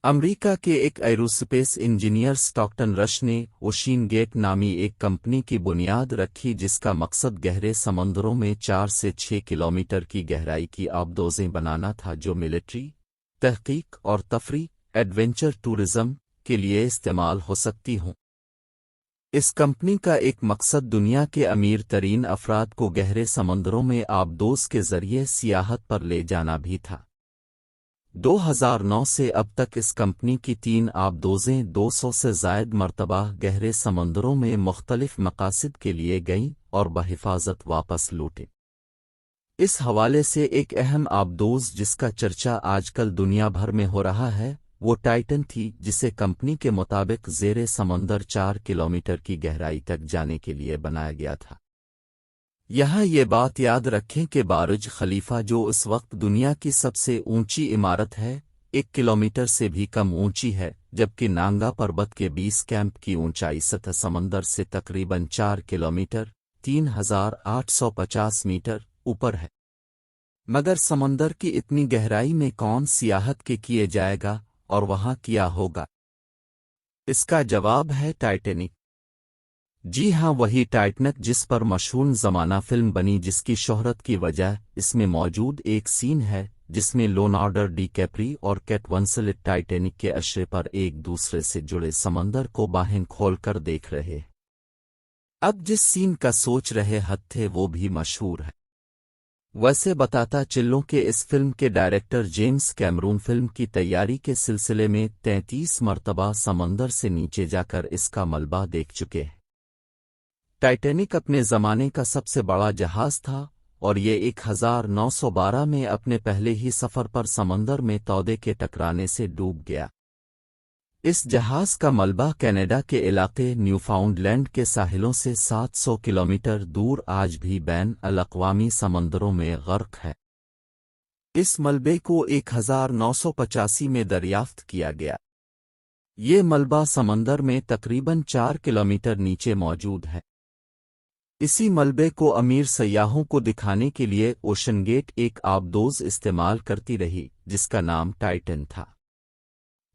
America के एक aerospace engineer Stockton rush ने ओशियन गेट नामी एक कंपनी की बुनियाद रखी जिसका मकसद गहरे समंदरों में 4 से 6 किलोमीटर की गहराई की आबदोजें बनाना था जो मिलिट्री, तहकीक और तफरी एडवेंचर टूरिज्म के लिए इस्तेमाल हो सकती हों। इस कंपनी का एक मकसद दुनिया के अमीर तरीन अफराद को गहरे समंदरों में आबदोज के जरिए सियाहत पर ले जाना भी था। 2009 से अब तक इस कंपनी की 3 आबदोजें 200 से ज़ायद मरतबा गहरे समंदरों में मुख्तलिफ मकासद के लिए गईं और बहिफाजत वापस लौटें। इस हवाले से एक अहम आबदोज जिसका चर्चा आजकल दुनिया भर में हो रहा है वो टाइटन थी, जिसे कंपनी के मुताबिक ज़ेरे समंदर 4 किलोमीटर की गहराई तक जाने के लिए बनाया गया था। यहाँ ये बात याद रखें कि बुर्ज खलीफा जो इस वक्त दुनिया की सबसे ऊंची इमारत है 1 किलोमीटर से भी कम ऊंची है, जबकि नांगा पर्वत के 20 कैंप की ऊंचाई सतह समंदर से तकरीबन 4 किलोमीटर 3850 मीटर ऊपर है। मगर समंदर की इतनी गहराई में कौन सियाहत के किए जाएगा और वहां क्या होगा? इसका जवाब है टाइटैनिक। जी हाँ, वही टाइटैनिक जिस पर मशहूर ज़माना फिल्म बनी, जिसकी शोहरत की वजह इसमें मौजूद एक सीन है जिसमें लियोनार्डो डिकैप्रियो और केट विंसलेट टाइटैनिक के अशरे पर एक दूसरे से जुड़े समंदर को बाहें खोलकर देख रहे। अब जिस सीन का सोच रहे हद थे वो भी मशहूर है। वैसे बताता चिल्लों के इस फिल्म के डायरेक्टर जेम्स कैमरून फिल्म की तैयारी के सिलसिले में 33 मरतबा समंदर से नीचे जाकर इसका मलबा देख चुके हैं। टाइटैनिक अपने ज़माने का सबसे बड़ा जहाज़ था और ये 1912 में अपने पहले ही सफ़र पर समंदर में तौदे के टकराने से डूब गया। इस जहाज़ का मलबा कनाडा के इलाके न्यूफाउंडलैंड के साहिलों से 700 किलोमीटर दूर आज भी बैन अल-अक़वामी समंदरों में गर्क है। इस मलबे को 1985 में दरियाफ्त किया गया। ये मलबा समंदर में तकरीबन 4 किलोमीटर नीचे मौजूद है। इसी मलबे को अमीर सयाहों को दिखाने के लिए ओशन गेट एक आबदोज इस्तेमाल करती रही जिसका नाम टाइटन था।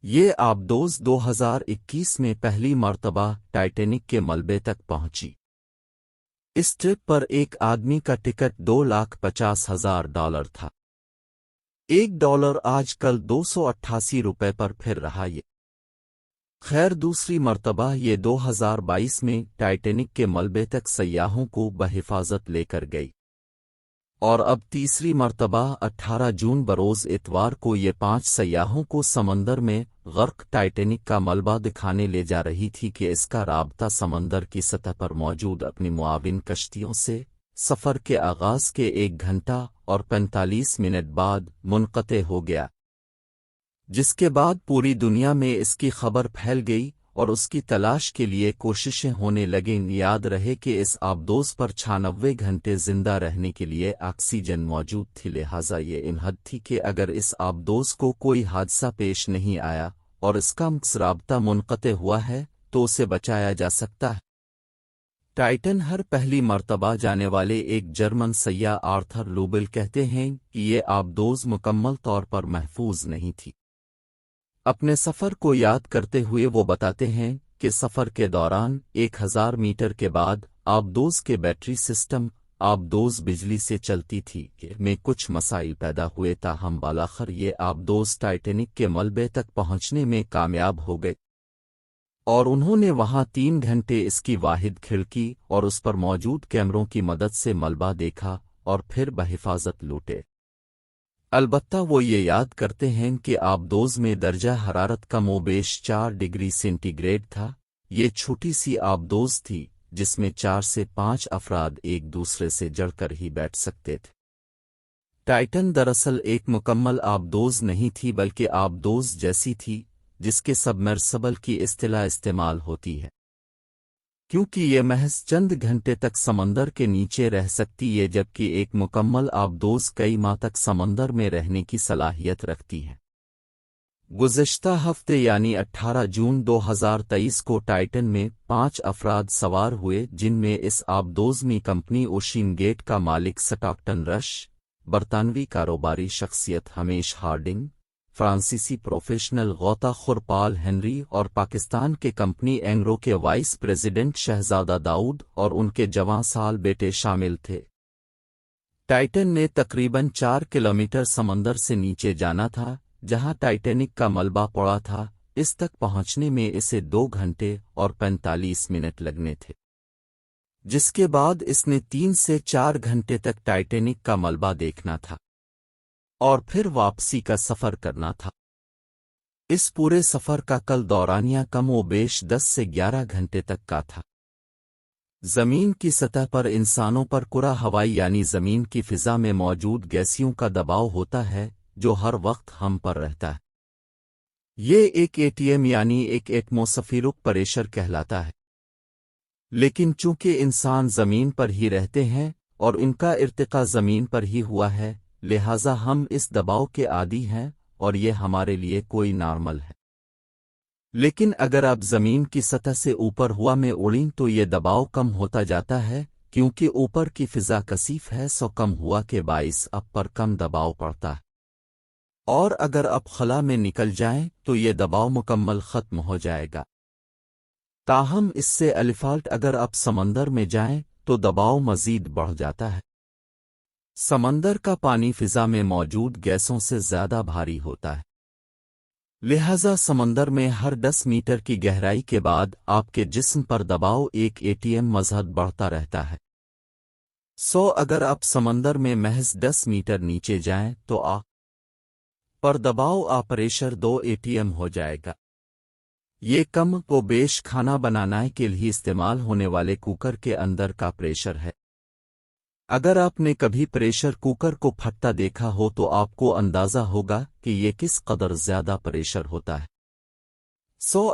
ये आबदोज 2021 में पहली मर्तबा टाइटैनिक के मलबे तक पहुंची। इस ट्रिप पर एक आदमी का टिकट $2,50,000 था। $1 आजकल 288 रुपये पर फिर रहा ये। खैर, दूसरी मर्तबा ये 2022 में टाइटैनिक के मलबे तक सयाहों को बहिफाजत लेकर गई और अब तीसरी मर्तबा 18 जून बरोज़ इतवार को ये 5 सयाहों को समंदर में गर्क टाइटैनिक का मलबा दिखाने ले जा रही थी कि इसका राब्ता समंदर की सतह पर मौजूद अपनी मुआविन कश्तियों से सफ़र के आगाज़ के 1 घंटा और 45 मिनट बाद मुनक़ते हो गया, जिसके बाद पूरी दुनिया में इसकी खबर फैल गई और उसकी तलाश के लिए कोशिशें होने लगीं। याद रहे कि इस आबदोज पर 96 घंटे जिंदा रहने के लिए ऑक्सीजन मौजूद थी, लिहाजा ये इनहद थी कि अगर इस आबदोज को कोई हादसा पेश नहीं आया और इसका राब्ता मुनक़ते हुआ है तो उसे बचाया जा सकता है। टाइटन हर पहली मर्तबा जाने वाले एक जर्मन सय्याह आर्थर लूबेल कहते हैं कि ये आबदोज मुकम्मल तौर पर महफूज नहीं थी। अपने सफ़र को याद करते हुए वो बताते हैं कि सफ़र के दौरान 1000 मीटर के बाद आबदोज के बैटरी सिस्टम आबदोज बिजली से चलती थी में कुछ मसाइल पैदा हुए, ताहम बालाखिर ये आबदोज टाइटैनिक के मलबे तक पहुंचने में कामयाब हो गए और उन्होंने वहां 3 घंटे इसकी वाहिद खिड़की और उस पर मौजूद कैमरों की मदद से मलबा देखा और फिर बहिफाजत लौटे। अलबत्ता वो ये याद करते हैं कि आबदोज में दर्जा हरारत कमोबेश 4 डिग्री सेंटीग्रेड था। ये छोटी सी आबदोज थी जिसमें 4 से 5 अफराद एक दूसरे से जड़कर ही बैठ सकते थे। टाइटन दरअसल एक मुकम्मल आबदोज नहीं थी बल्कि आबदोज जैसी थी जिसके सबमर्सिबल की इस्तिलाह इस्तेमाल होती है, क्योंकि ये महज चंद घंटे तक समंदर के नीचे रह सकती है, जबकि एक मुकम्मल आबदोज कई माह तक समंदर में रहने की सलाहियत रखती है। गुज़िश्ता हफ्ते यानी 18 जून 2023 को टाइटन में 5 अफराद सवार हुए, जिनमें इस आबदोज़मी कंपनी ओशियन गेट का मालिक स्टॉकटन रश, बरतानवी कारोबारी शख्सियत हमेश हार्डिंग, فرانسیسی پروفیشنل غوطہ خور پال ہنری اور پاکستان کے کمپنی اینگرو کے وائس پریزیڈنٹ شہزادہ داؤد اور ان کے جوان سال بیٹے شامل تھے۔ ٹائٹن نے تقریباً 4 کلومیٹر سمندر سے نیچے جانا تھا جہاں ٹائٹینک کا ملبہ پڑا تھا۔ اس تک پہنچنے میں اسے 2 گھنٹے اور 45 منٹ لگنے تھے، جس کے بعد اس نے 3 سے 4 گھنٹے تک ٹائٹینک کا ملبہ دیکھنا تھا اور پھر واپسی کا سفر کرنا تھا۔ اس پورے سفر کا کل دورانیہ کم و بیش 10 سے 11 گھنٹے تک کا تھا۔ زمین کی سطح پر انسانوں پر کرہ ہوائی یعنی زمین کی فضا میں موجود گیسوں کا دباؤ ہوتا ہے جو ہر وقت ہم پر رہتا ہے۔ یہ ایک ATM یعنی ایک ایٹموسفیرک پریشر کہلاتا ہے، لیکن چونکہ انسان زمین پر ہی رہتے ہیں اور ان کا ارتقاء زمین پر ہی ہوا ہے، لہذا ہم اس دباؤ کے عادی ہیں اور یہ ہمارے لیے کوئی نارمل ہے۔ لیکن اگر آپ زمین کی سطح سے اوپر ہوا میں اڑیں تو یہ دباؤ کم ہوتا جاتا ہے، کیونکہ اوپر کی فضا کثیف ہے، سو کم ہوا کے باعث اب پر کم دباؤ پڑتا ہے، اور اگر آپ خلا میں نکل جائیں تو یہ دباؤ مکمل ختم ہو جائے گا۔ تاہم اس سے الفالٹ اگر آپ سمندر میں جائیں تو دباؤ مزید بڑھ جاتا ہے۔ سمندر کا پانی فضا میں موجود گیسوں سے زیادہ بھاری ہوتا ہے، لہذا سمندر میں ہر 10 میٹر کی گہرائی کے بعد آپ کے جسم پر دباؤ ایک ATM مزید بڑھتا رہتا ہے۔ اگر آپ سمندر میں محض 10 میٹر نیچے جائیں تو آپ پر دباؤ پریشر 2 ATM ہو جائے گا۔ یہ کم و بیش کھانا بنانے کے لیے استعمال ہونے والے کوکر کے اندر کا پریشر ہے۔ اگر آپ نے کبھی پریشر کوکر کو پھٹتا دیکھا ہو تو آپ کو اندازہ ہوگا کہ یہ کس قدر زیادہ پریشر ہوتا ہے۔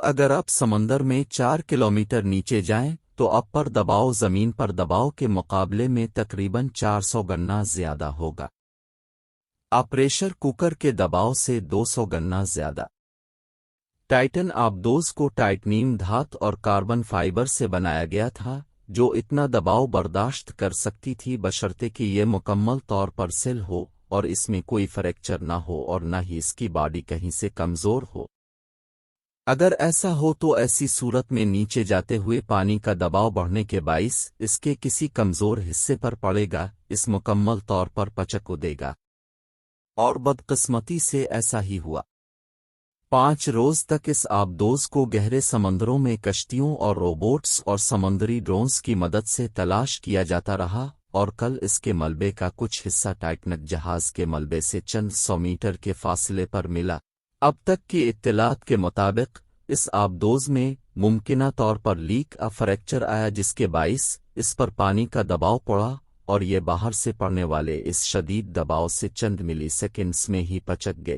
اگر آپ سمندر میں 4 کلومیٹر نیچے جائیں تو آپ پر دباؤ زمین پر دباؤ کے مقابلے میں تقریباً 400 گنا زیادہ ہوگا، پریشر کوکر کے دباؤ سے 200 گنا زیادہ۔ ٹائٹن آبدوز کو ٹائٹنیم دھات اور کاربن فائبر سے بنایا گیا تھا جو اتنا دباؤ برداشت کر سکتی تھی بشرطے کہ یہ مکمل طور پر سیل ہو اور اس میں کوئی فریکچر نہ ہو اور نہ ہی اس کی باڈی کہیں سے کمزور ہو۔ اگر ایسا ہو تو ایسی صورت میں نیچے جاتے ہوئے پانی کا دباؤ بڑھنے کے باعث اس کے کسی کمزور حصے پر پڑے گا، اس مکمل طور پر پچک دے گا، اور بدقسمتی سے ایسا ہی ہوا۔ 5 روز تک اس آبدوز کو گہرے سمندروں میں کشتیوں اور روبوٹس اور سمندری ڈرونز کی مدد سے تلاش کیا جاتا رہا، اور کل اس کے ملبے کا کچھ حصہ ٹائٹنک جہاز کے ملبے سے چند 100 میٹر کے فاصلے پر ملا۔ اب تک کی اطلاعات کے مطابق اس آبدوز میں ممکنہ طور پر لیک فریکچر آیا جس کے باعث اس پر پانی کا دباؤ پڑا اور یہ باہر سے پڑنے والے اس شدید دباؤ سے چند ملی سیکنڈز میں ہی پچک گئے۔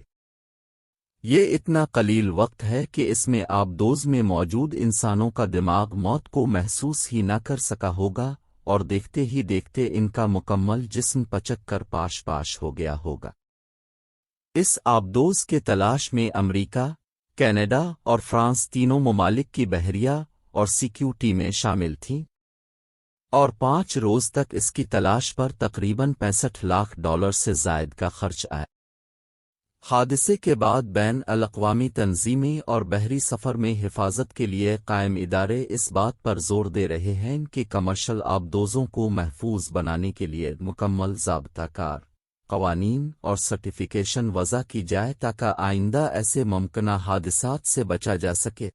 یہ اتنا قلیل وقت ہے کہ اس میں آبدوز میں موجود انسانوں کا دماغ موت کو محسوس ہی نہ کر سکا ہوگا، اور دیکھتے ہی دیکھتے ان کا مکمل جسم پچک کر پاش پاش ہو گیا ہوگا۔ اس آبدوز کے تلاش میں امریکہ، کینیڈا اور فرانس تینوں ممالک کی بحریہ اور سیکیو ٹیمیں شامل تھیں، اور 5 روز تک اس کی تلاش پر تقریباً $65 لاکھ سے زائد کا خرچ آیا۔ حادثے کے بعد بین الاقوامی تنظیمیں اور بحری سفر میں حفاظت کے لیے قائم ادارے اس بات پر زور دے رہے ہیں کہ کمرشل آبدوزوں کو محفوظ بنانے کے لیے مکمل ضابطہ کار قوانین اور سرٹیفیکیشن وضع کی جائے تاکہ آئندہ ایسے ممکنہ حادثات سے بچا جا سکے۔